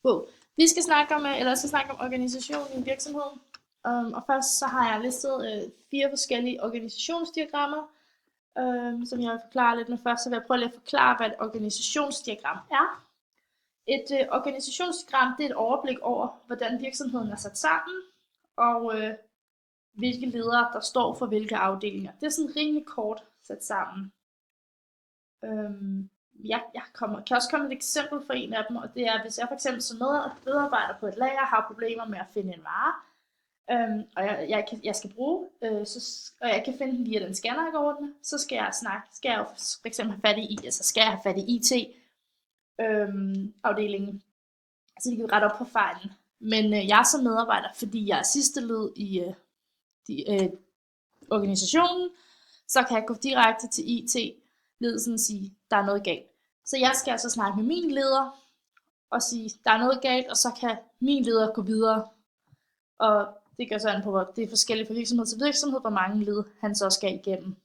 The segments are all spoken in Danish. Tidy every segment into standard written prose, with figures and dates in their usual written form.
Wow. Jeg skal snakke om organisation i en virksomhed. Og først så har jeg listet 4 forskellige organisationsdiagrammer, som jeg vil forklare lidt. Men først så vil jeg prøve lige at forklare, hvad et organisationsdiagram er. Et organisationsdiagram, det er et overblik over, hvordan virksomheden er sat sammen, og hvilke ledere, der står for hvilke afdelinger. Det er sådan rimelig kort sat sammen. Kan også komme et eksempel for en af dem, og det er, hvis jeg for eksempel som medarbejder på et lager har problemer med at finde en vare, og jeg skal bruge, og jeg kan finde den via den scanner, jeg går rundt med, så skal jeg jo for eksempel have fat i, skal jeg have fat i IT, afdelingen, så de kan rette op på fejlen. Men jeg som medarbejder, fordi jeg er sidste led i organisationen, så kan jeg gå direkte til IT-ledelsen og sige, der er noget galt. Så jeg skal altså snakke med min leder og sige, der er noget galt, og så kan min leder gå videre. Og det gør sådan på, det er forskelligt fra virksomhed til virksomhed, hvor mange led han så skal igennem.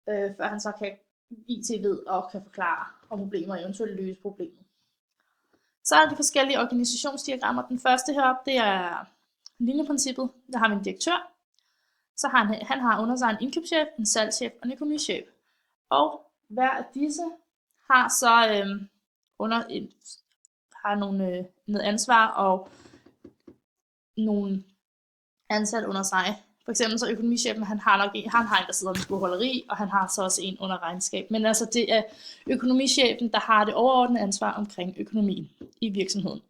Før han så kan IT ved og kan forklare om problemer og eventuelt løse problemet. Så er der de forskellige organisationsdiagrammer. Den første heroppe, det er linjeprincippet. Der har vi en direktør. Så har han har under sig en indkøbschef, en salgschef og en økonomichef. Og hver af disse har så noget ansvar og nogle ansatte under sig. For eksempel så økonomichefen, han har en, der sidder med bogholderi, og han har så også en under regnskab. Men altså det er økonomichefen, der har det overordnede ansvar omkring økonomien i virksomheden.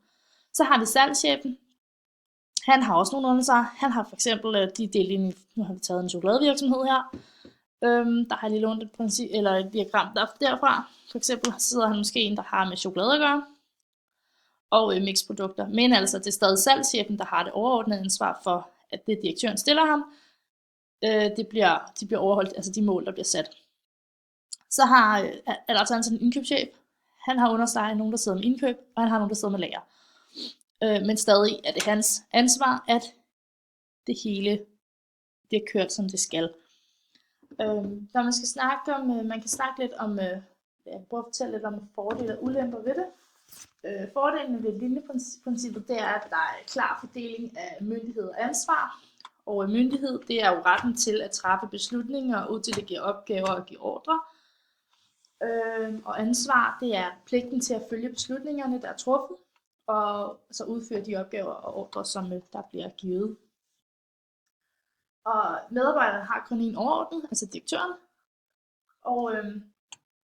Så har vi salgschefen. Han har også nogle under sig. Han har for eksempel nu har vi taget en chokoladevirksomhed her. Der har jeg lige lånt et diagram derfra. For eksempel sidder han måske en, der har med chokolade at gøre, og mixprodukter. Men altså, det er stadig salgschefen, der har det overordnede ansvar for, at det direktøren stiller ham, de bliver overholdt, altså de mål, der bliver sat. Så er der altså en indkøbschef. Han har under sig nogen, der sidder med indkøb, og han har nogen, der sidder med lager. Men stadig er det hans ansvar, at det hele bliver kørt, som det skal. Når man skal snakke om, man kan snakke lidt om, jeg prøver at fortælle lidt om fordele og ulemper ved det. Fordelen ved linjeprincippet, det er, at der er klar fordeling af myndighed og ansvar. Og myndighed, det er jo retten til at træffe beslutninger og uddelegere opgaver og give ordre. Og ansvar, det er pligten til at følge beslutningerne, der er truffet, og så udføre de opgaver og ordre, som der bliver givet. Og medarbejderne har kun en overordnet, altså direktøren, og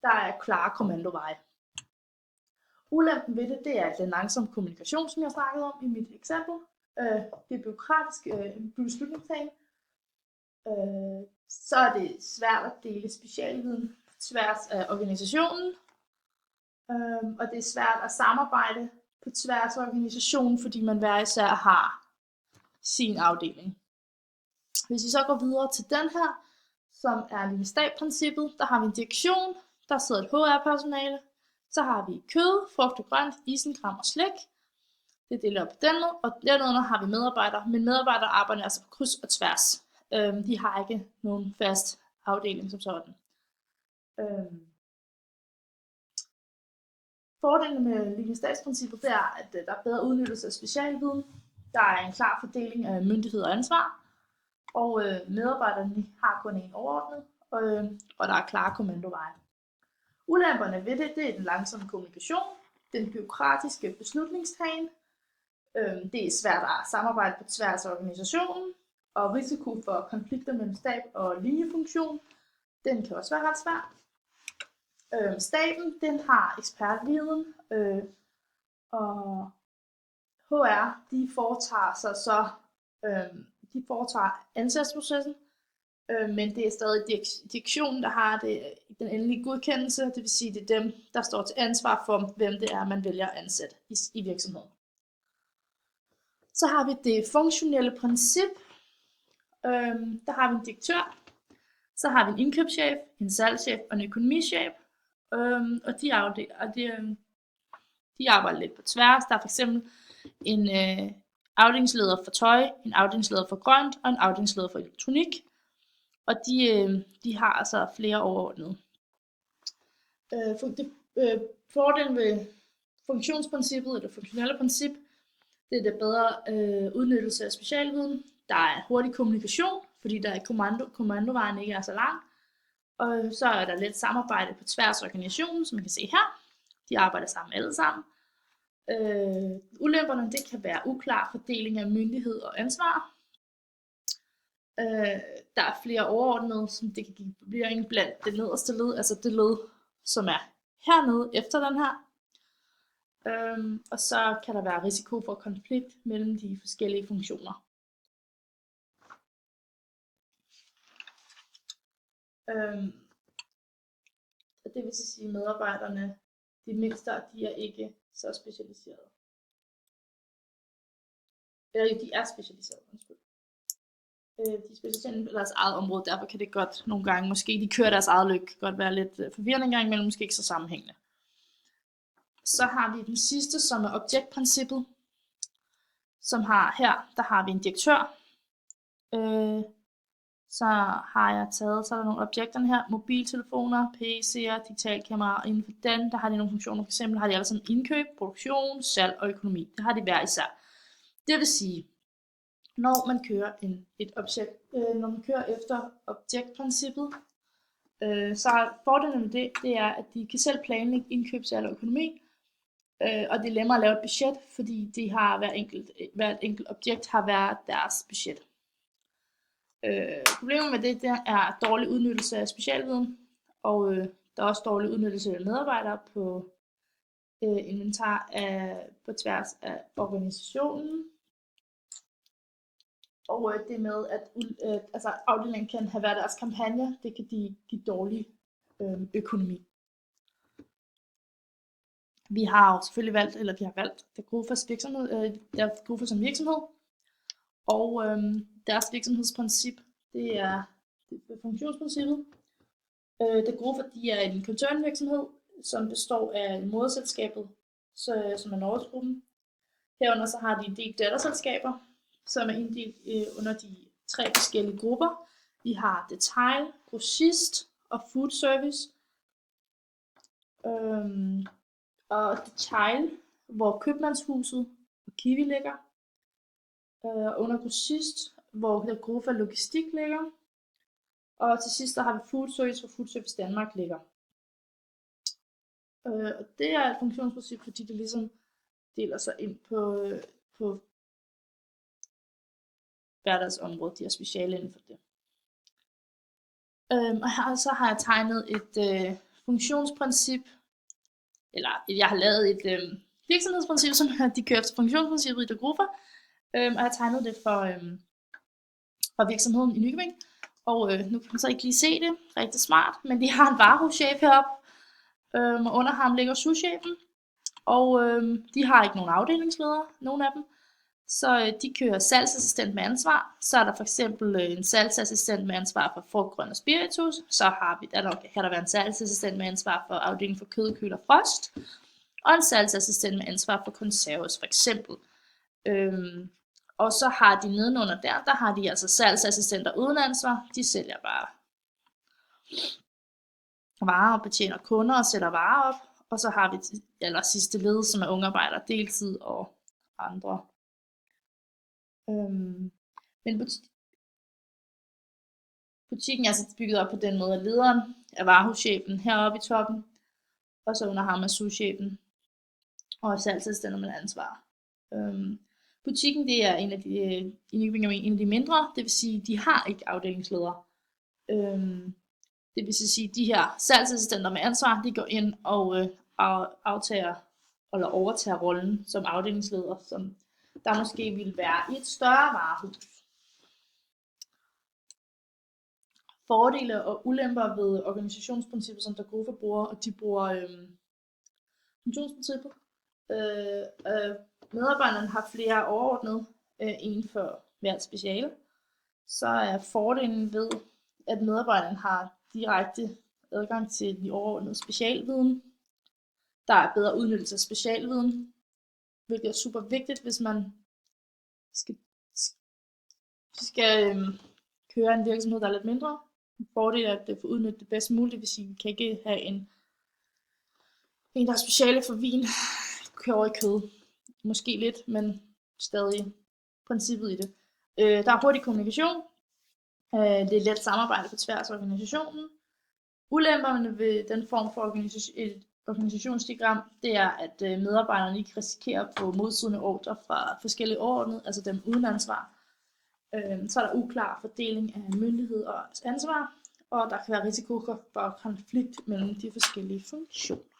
der er klare kommandoveje. Ulempen ved det er den langsomme kommunikation, som jeg snakkede om i mit eksempel. Det er bureaukratisk beslutningstagen. Så er det svært at dele specialviden på tværs af organisationen. Og det er svært at samarbejde på tværs af organisationen, fordi man hver især har sin afdeling. Hvis vi så går videre til den her, som er linjestabsprincippet, der har vi en direktion, der sidder et HR-personale, så har vi kød, frugt og grønt, isenkram og slik. Det deler op på den måde, og derunder har vi medarbejdere, men medarbejdere arbejder altså på kryds og tværs. De har ikke nogen fast afdeling som sådan. Fordelen med linjestabsprincippet, det er, at der er bedre udnyttelse af specialviden. Der er en klar fordeling af myndighed og ansvar, og medarbejderne har kun en overordnet, og der er klare kommandoveje. Ulemperne ved det er den langsomme kommunikation, den bureaukratiske beslutningstagen, det er svært at samarbejde på tværs af organisationen, og risiko for konflikter mellem stab og linjefunktion, den kan også være ret svær. Staben, den har ekspertviden, og HR, de foretager ansættelsesprocessen, men det er stadig direktionen, der har den endelige godkendelse, det vil sige, det er dem, der står til ansvar for, hvem det er, man vælger at ansætte i virksomheden. Så har vi det funktionelle princip. Der har vi en direktør, så har vi en indkøbschef, en salgschef og en økonomichef, og de arbejder lidt på tværs. Der er for eksempel en afdelingsleder for tøj, en afdelingsleder for grønt og en afdelingsleder for elektronik. Og de har altså flere overordnede. Fordelen ved funktionsprincippet, eller funktionelle princip, det er det bedre udnyttelse af specialviden. Der er hurtig kommunikation, fordi der er kommandovejen ikke er så lang. Og så er der lidt samarbejde på tværs af organisationen, som man kan se her. De arbejder sammen alle sammen. Ulemperne, det kan være uklar fordeling af myndighed og ansvar. Der er flere overordnede, som det kan give forvirring blandt det nederste led, altså det led, som er hernede efter den her. Og så kan der være risiko for konflikt mellem de forskellige funktioner. Det vil sige, at medarbejderne, de mindste, de er ikke så specialiserede. Eller de er specialiserede, undskyld. De er specialiserede på deres eget område, derfor kan det godt nogle gange, måske de kører deres eget løb, kan godt være lidt forvirrende en gang imellem, måske ikke så sammenhængende. Så har vi den sidste, som er objektprincippet, som har her, der har vi en direktør. Så har jeg taget, så er der nogle objekterne her, mobiltelefoner, PC'er, digitalkameraer, og inden for den, der har de nogle funktioner, for eksempel har de alle sammen indkøb, produktion, salg og økonomi. Det har de hver især. Det vil sige, når man kører når man kører efter objektprincippet, så er fordelen med det er, at de kan selv planlægge indkøb, salg og økonomi, og det er nemmere at lave et budget, fordi de har hvert enkelt objekt har hver deres budget. Problemet med det er dårlig udnyttelse af specialviden, og der er også dårlig udnyttelse af medarbejdere på inventar på tværs af organisationen. Og det med, at afdelingen kan have været deres kampagne, det kan give dårlig økonomi. Vi har jo selvfølgelig valgt Dagrofas virksomhed, Dagrofa som virksomhed, og deres virksomhedsprincip, det er funktionsprincippet. Dagrofa, de er en koncernvirksomhed, som består af moderselskabet, som er Norgesgruppen. Herunder så har de en del datterselskaber, som er inddelt under de 3 forskellige grupper. Vi har detail, grossist og food service. Og detail, hvor købmandshuset og Kiwi ligger. Under grossist, hvor Dagrofa Logistik ligger. Og til sidst der har vi food service, hvor Food Service Danmark ligger. Og det er et funktionsprincip, fordi det ligesom deler sig ind på hverdagsområde, de har speciale inden for det. Og her så har jeg tegnet et funktionsprincip, eller jeg har lavet et virksomhedsprincip, som de kører efter funktionsprincippet i Dagrofa, og jeg har tegnet det for virksomheden i Nykøbing. Og nu kan man så ikke lige se det, rigtig smart, men de har en varehuschef heroppe, og under ham ligger souschefen, og de har ikke nogen afdelingsledere, nogen af dem. Så de kører salgsassistent med ansvar. Så er der for eksempel en salgsassistent med ansvar for frugt, grøn og spiritus. Så kan der være en salgsassistent med ansvar for afdelingen for kød, køl og frost. Og en salgsassistent med ansvar for konserves for eksempel. Og så har de nedenunder der har de altså salgsassistenter uden ansvar. De sælger bare varer og betjener kunder og sætter varer op. Og så har vi sidste led, som er ungarbejdere, deltid og andre. Men butikken er altså bygget op på den måde, at lederen er varehuschefen heroppe i toppen, og så under ham er souschefen og salgsassistenter med ansvar. Butikken det er en af de mindre, det vil sige, de har ikke afdelingsledere. Det vil sige, de her salgsassistenter med ansvar, de går ind og overtager rollen som afdelingsleder, som der måske ville være i et større varehus. Fordele og ulemper ved organisationsprincippet, som Dagrofa bruger, og de bruger funktionsprincippet. Medarbejderne har flere overordnede inden for hvert speciale. Så er fordelen ved, at medarbejderne har direkte adgang til de overordnede specialviden. Der er bedre udnyttelse af specialviden, hvilket er super vigtigt, hvis man skal køre en virksomhed, der er lidt mindre. En fordel er, at det får udnyttet det bedst muligt, hvis I kan ikke have en der er speciale for vin, køre over i kød. Måske lidt, men stadig princippet i det. Der er hurtig kommunikation. Det er let samarbejde på tværs af organisationen. Ulemperne ved den form for et organisationsdiagram, det er, at medarbejderne ikke risikerer at få modstridende ordre fra forskellige overordnede, altså dem uden ansvar. Så er der uklar fordeling af myndighed og ansvar, og der kan være risiko for konflikt mellem de forskellige funktioner.